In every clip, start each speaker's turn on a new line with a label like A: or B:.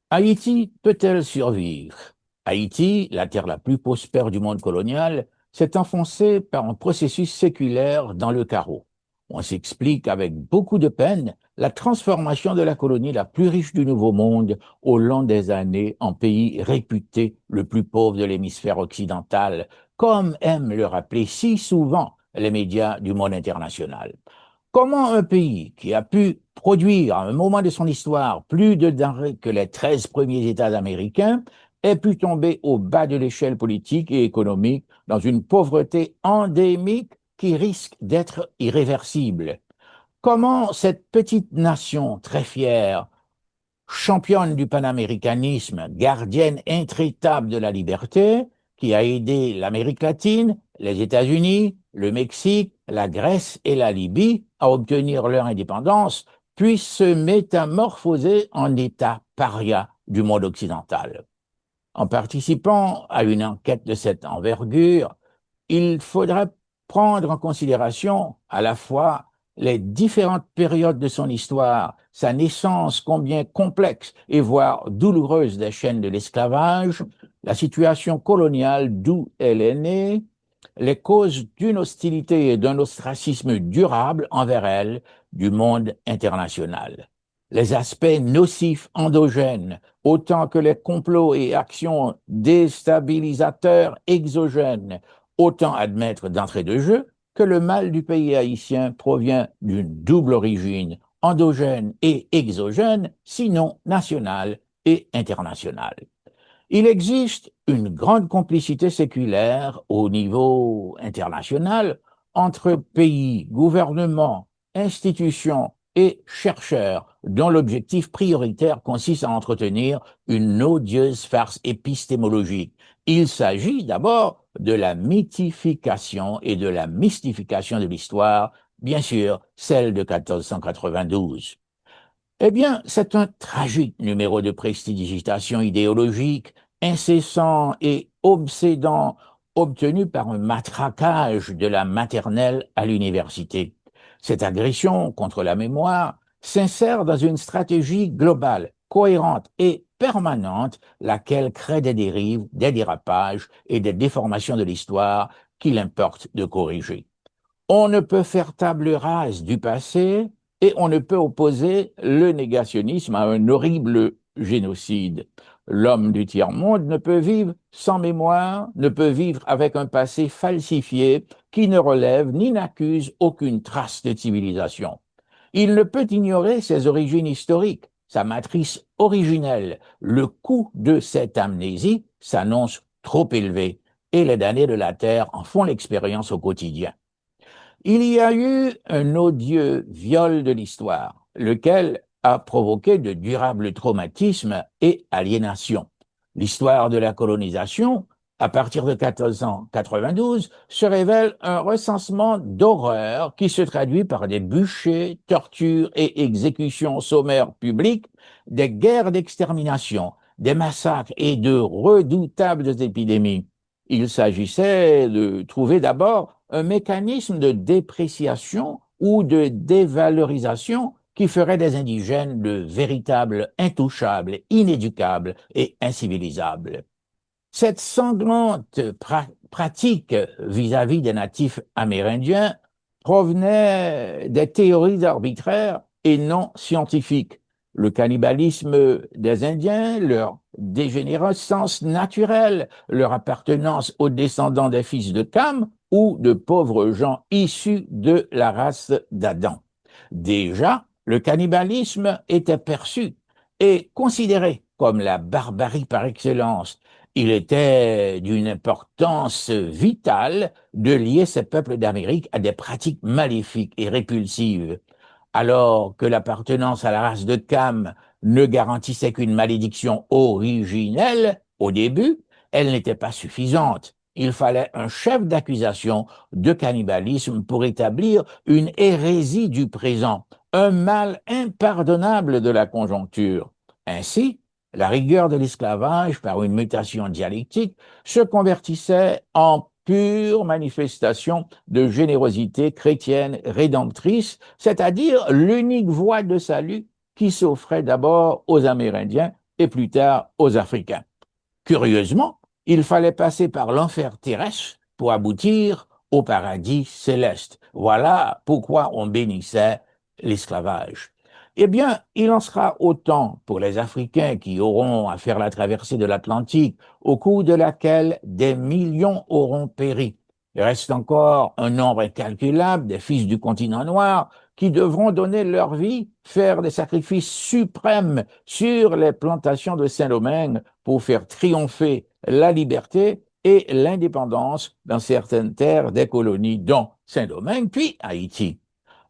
A: Haïti peut-elle survivre? Haïti, la terre la plus prospère du monde colonial, s'est enfoncée par un processus séculaire dans le carreau. On s'explique avec beaucoup de peine la transformation de la colonie la plus riche du Nouveau Monde au long des années en pays réputé le plus pauvre de l'hémisphère occidental, comme aiment le rappeler si souvent les médias du monde international. Comment un pays qui a pu produire à un moment de son histoire plus de denrées que les 13 premiers États américains ait pu tomber au bas de l'échelle politique et économique dans une pauvreté endémique qui risque d'être irréversible? Comment cette petite nation très fière, championne du panaméricanisme, gardienne intraitable de la liberté, qui a aidé l'Amérique latine, les États-Unis, le Mexique, la Grèce et la Libye à obtenir leur indépendance, puisse se métamorphoser en État paria du monde occidental. En participant à une enquête de cette envergure, il faudra prendre en considération à la fois les différentes périodes de son histoire, sa naissance combien complexe et voire douloureuse des chaînes de l'esclavage, la situation coloniale d'où elle est née, les causes d'une hostilité et d'un ostracisme durable envers elle du monde international, les aspects nocifs endogènes, autant que les complots et actions déstabilisateurs exogènes, autant admettre d'entrée de jeu que le mal du pays haïtien provient d'une double origine, endogène et exogène, sinon nationale et internationale. Il existe une grande complicité séculaire au niveau international entre pays, gouvernements, institutions et chercheurs dont l'objectif prioritaire consiste à entretenir une odieuse farce épistémologique. Il s'agit d'abord de la mythification et de la mystification de l'histoire, bien sûr celle de 1492. Eh bien, c'est un tragique numéro de prestidigitation idéologique, incessant et obsédant, obtenu par un matraquage de la maternelle à l'université. Cette agression contre la mémoire s'insère dans une stratégie globale, cohérente et permanente, laquelle crée des dérives, des dérapages et des déformations de l'histoire qu'il importe de corriger. On ne peut faire table rase du passé et on ne peut opposer le négationnisme à un horrible génocide. L'homme du tiers-monde ne peut vivre sans mémoire, ne peut vivre avec un passé falsifié qui ne relève ni n'accuse aucune trace de civilisation. Il ne peut ignorer ses origines historiques, sa matrice originelle. Le coût de cette amnésie s'annonce trop élevé et les damnés de la Terre en font l'expérience au quotidien. Il y a eu un odieux viol de l'histoire, lequel a provoqué de durables traumatismes et aliénations. L'histoire de la colonisation, à partir de 1492, se révèle un recensement d'horreurs qui se traduit par des bûchers, tortures et exécutions sommaires publiques, des guerres d'extermination, des massacres et de redoutables épidémies. Il s'agissait de trouver d'abord un mécanisme de dépréciation ou de dévalorisation qui ferait des indigènes de véritables intouchables, inéducables et incivilisables. Cette sanglante pratique vis-à-vis des natifs amérindiens provenait des théories arbitraires et non scientifiques. Le cannibalisme des Indiens, leur dégénérescence naturelle, leur appartenance aux descendants des fils de Cam ou de pauvres gens issus de la race d'Adam. Déjà, le cannibalisme était perçu et considéré comme la barbarie par excellence. Il était d'une importance vitale de lier ces peuples d'Amérique à des pratiques maléfiques et répulsives. Alors que l'appartenance à la race de Cam ne garantissait qu'une malédiction originelle au début, elle n'était pas suffisante. Il fallait un chef d'accusation de cannibalisme pour établir une hérésie du présent, un mal impardonnable de la conjoncture. Ainsi, la rigueur de l'esclavage, par une mutation dialectique, se convertissait en pure manifestation de générosité chrétienne rédemptrice, c'est-à-dire l'unique voie de salut qui s'offrait d'abord aux Amérindiens et plus tard aux Africains. Curieusement, il fallait passer par l'enfer terrestre pour aboutir au paradis céleste. Voilà pourquoi on bénissait l'esclavage. Eh bien, il en sera autant pour les Africains qui auront à faire la traversée de l'Atlantique, au cours de laquelle des millions auront péri. Il reste encore un nombre incalculable des fils du continent noir qui devront donner leur vie, faire des sacrifices suprêmes sur les plantations de Saint-Domingue pour faire triompher la liberté et l'indépendance dans certaines terres des colonies, dont Saint-Domingue, puis Haïti.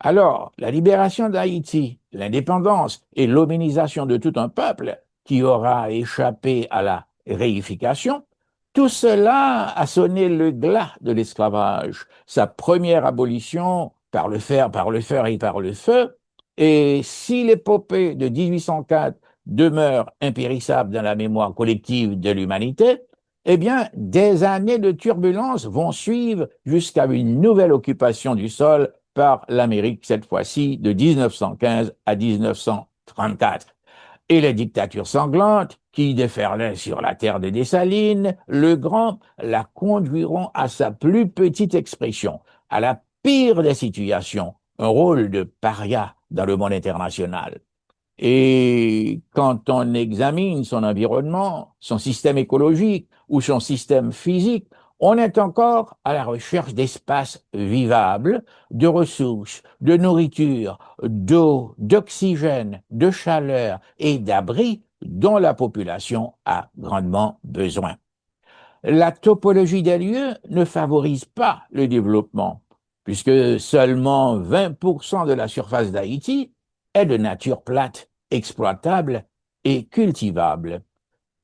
A: Alors, la libération d'Haïti, l'indépendance et l'hominisation de tout un peuple qui aura échappé à la réification, tout cela a sonné le glas de l'esclavage, sa première abolition par le fer et par le feu. Et si l'épopée de 1804 demeure impérissable dans la mémoire collective de l'humanité, eh bien, des années de turbulence vont suivre jusqu'à une nouvelle occupation du sol par l'Amérique, cette fois-ci de 1915 à 1934. Et les dictatures sanglantes qui déferlaient sur la terre de Dessalines, le Grand, la conduiront à sa plus petite expression, à la pire des situations, un rôle de paria dans le monde international. Et quand on examine son environnement, son système écologique ou son système physique, on est encore à la recherche d'espaces vivables, de ressources, de nourriture, d'eau, d'oxygène, de chaleur et d'abri dont la population a grandement besoin. La topologie des lieux ne favorise pas le développement, puisque seulement 20% de la surface d'Haïti est de nature plate, exploitable et cultivable.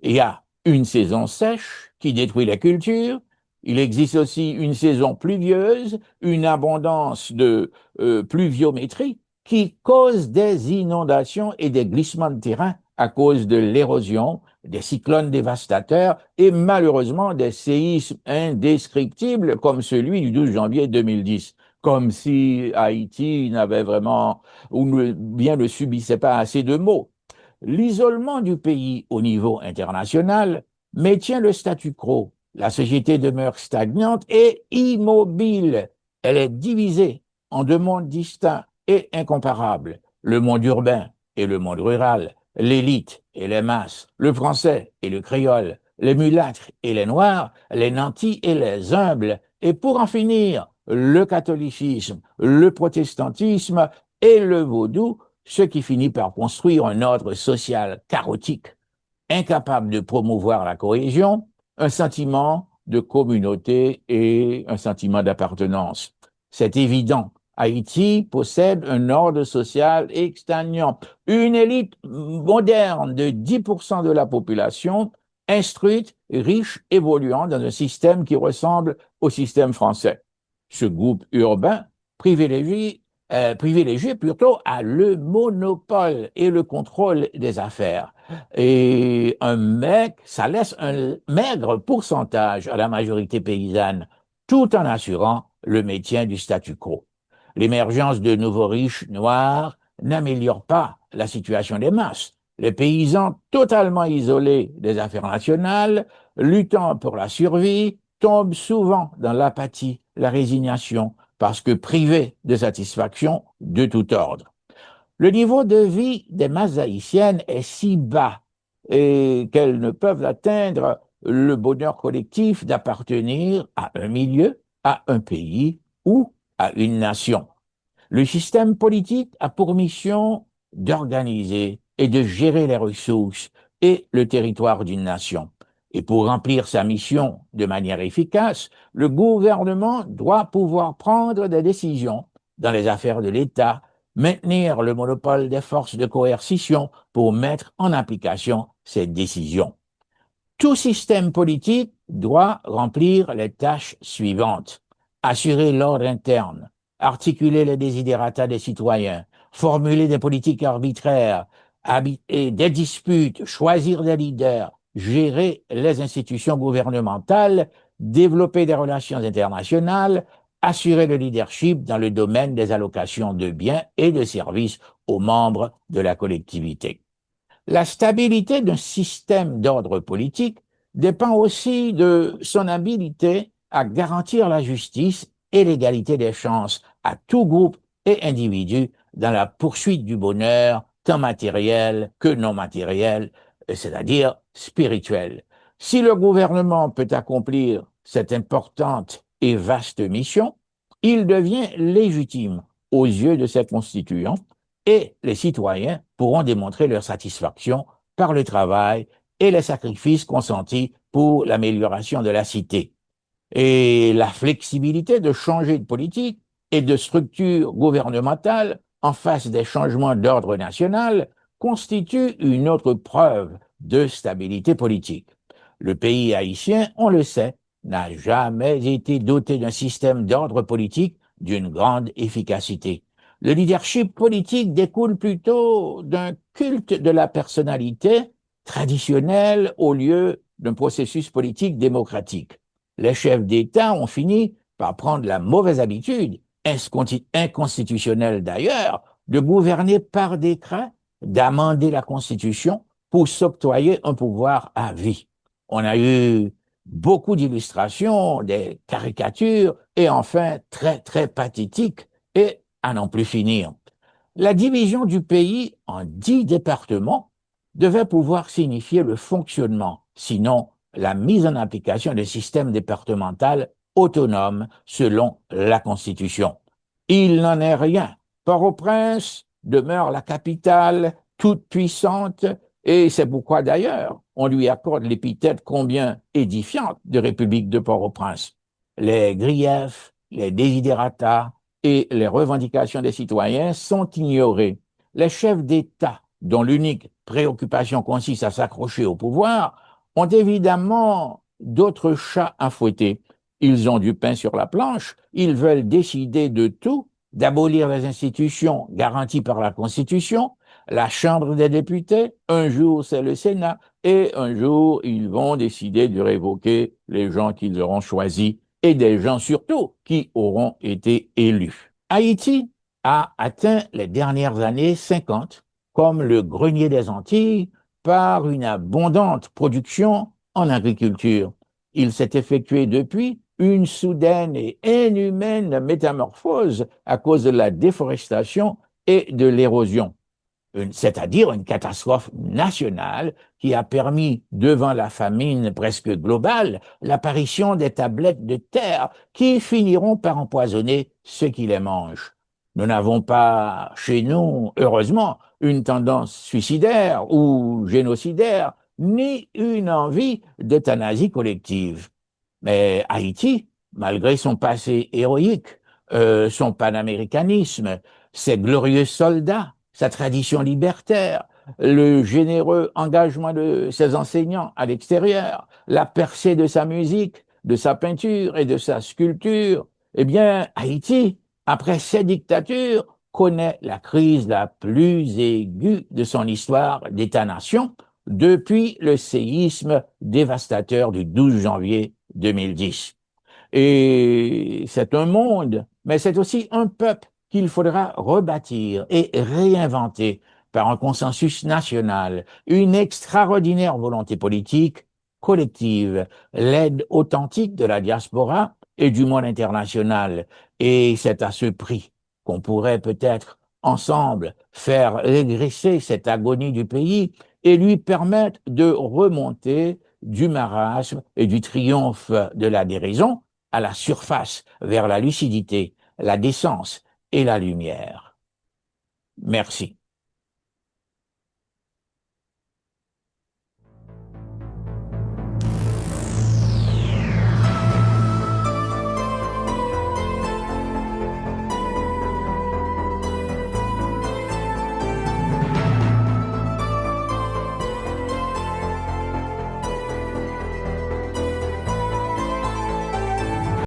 A: Il y a une saison sèche qui détruit la culture. Il existe aussi une saison pluvieuse, une abondance de pluviométrie qui cause des inondations et des glissements de terrain à cause de l'érosion, des cyclones dévastateurs et malheureusement des séismes indescriptibles comme celui du 12 janvier 2010. Comme si Haïti n'avait vraiment ou bien ne subissait pas assez de maux. L'isolement du pays au niveau international maintient le statu quo. La société demeure stagnante et immobile. Elle est divisée en deux mondes distincts et incomparables. Le monde urbain et le monde rural, l'élite et les masses, le français et le créole, les mulâtres et les noirs, les nantis et les humbles, et pour en finir, le catholicisme, le protestantisme et le vaudou, ce qui finit par construire un ordre social chaotique, incapable de promouvoir la cohésion, un sentiment de communauté et un sentiment d'appartenance. C'est évident. Haïti possède un ordre social extagnant, une élite moderne de 10% de la population, instruite, riche, évoluant dans un système qui ressemble au système français. Ce groupe urbain privilégié plutôt à le monopole et le contrôle des affaires. Et ça laisse un maigre pourcentage à la majorité paysanne, tout en assurant le maintien du statu quo. L'émergence de nouveaux riches noirs n'améliore pas la situation des masses. Les paysans totalement isolés des affaires nationales, luttant pour la survie, tombent souvent dans l'apathie, la résignation, parce que privés de satisfaction de tout ordre. Le niveau de vie des masses haïtiennes est si bas et qu'elles ne peuvent atteindre le bonheur collectif d'appartenir à un milieu, à un pays ou à une nation. Le système politique a pour mission d'organiser et de gérer les ressources et le territoire d'une nation. Et pour remplir sa mission de manière efficace, le gouvernement doit pouvoir prendre des décisions dans les affaires de l'État, maintenir le monopole des forces de coercition pour mettre en application ces décisions. Tout système politique doit remplir les tâches suivantes: assurer l'ordre interne, articuler les desiderata des citoyens, formuler des politiques arbitraires et des disputes, choisir des leaders, gérer les institutions gouvernementales, développer des relations internationales, assurer le leadership dans le domaine des allocations de biens et de services aux membres de la collectivité. La stabilité d'un système d'ordre politique dépend aussi de son habilité à garantir la justice et l'égalité des chances à tout groupe et individu dans la poursuite du bonheur, tant matériel que non matériel, c'est-à-dire spirituel. Si le gouvernement peut accomplir cette importante et vaste mission, il devient légitime aux yeux de ses constituants et les citoyens pourront démontrer leur satisfaction par le travail et les sacrifices consentis pour l'amélioration de la cité. Et la flexibilité de changer de politique et de structure gouvernementale en face des changements d'ordre national constitue une autre preuve de stabilité politique. Le pays haïtien, on le sait, n'a jamais été doté d'un système d'ordre politique d'une grande efficacité. Le leadership politique découle plutôt d'un culte de la personnalité traditionnelle au lieu d'un processus politique démocratique. Les chefs d'État ont fini par prendre la mauvaise habitude, inconstitutionnelle d'ailleurs, de gouverner par décret, d'amender la Constitution pour s'octroyer un pouvoir à vie. On a eu beaucoup d'illustrations, des caricatures et enfin très, très pathétiques et à n'en plus finir. La division du pays en 10 départements devait pouvoir signifier le fonctionnement, sinon la mise en application d'un système départemental autonome selon la Constitution. Il n'en est rien. Port-au-Prince demeure la capitale toute puissante et c'est pourquoi d'ailleurs on lui accorde l'épithète combien édifiante de République de Port-au-Prince. Les griefs, les desiderata et les revendications des citoyens sont ignorés. Les chefs d'État, dont l'unique préoccupation consiste à s'accrocher au pouvoir, ont évidemment d'autres chats à fouetter. Ils ont du pain sur la planche, ils veulent décider de tout, d'abolir les institutions garanties par la Constitution, la Chambre des députés, un jour c'est le Sénat, et un jour ils vont décider de révoquer les gens qu'ils auront choisis et des gens surtout qui auront été élus. Haïti a atteint les dernières années 50 comme le grenier des Antilles par une abondante production en agriculture. Il s'est effectué depuis une soudaine et inhumaine métamorphose à cause de la déforestation et de l'érosion, c'est-à-dire une catastrophe nationale qui a permis, devant la famine presque globale, l'apparition des tablettes de terre qui finiront par empoisonner ceux qui les mangent. Nous n'avons pas, chez nous, heureusement, une tendance suicidaire ou génocidaire, ni une envie d'euthanasie collective. Mais Haïti, malgré son passé héroïque, son panaméricanisme, ses glorieux soldats, sa tradition libertaire, le généreux engagement de ses enseignants à l'extérieur, la percée de sa musique, de sa peinture et de sa sculpture, eh bien, Haïti, après ces dictatures, connaît la crise la plus aiguë de son histoire d'État-nation depuis le séisme dévastateur du 12 janvier 2010. Et c'est un monde, mais c'est aussi un peuple qu'il faudra rebâtir et réinventer par un consensus national, une extraordinaire volonté politique collective, l'aide authentique de la diaspora et du monde international. Et c'est à ce prix qu'on pourrait peut-être ensemble faire régresser cette agonie du pays et lui permettre de remonter du marasme et du triomphe de la déraison à la surface, vers la lucidité, la décence et la lumière. Merci.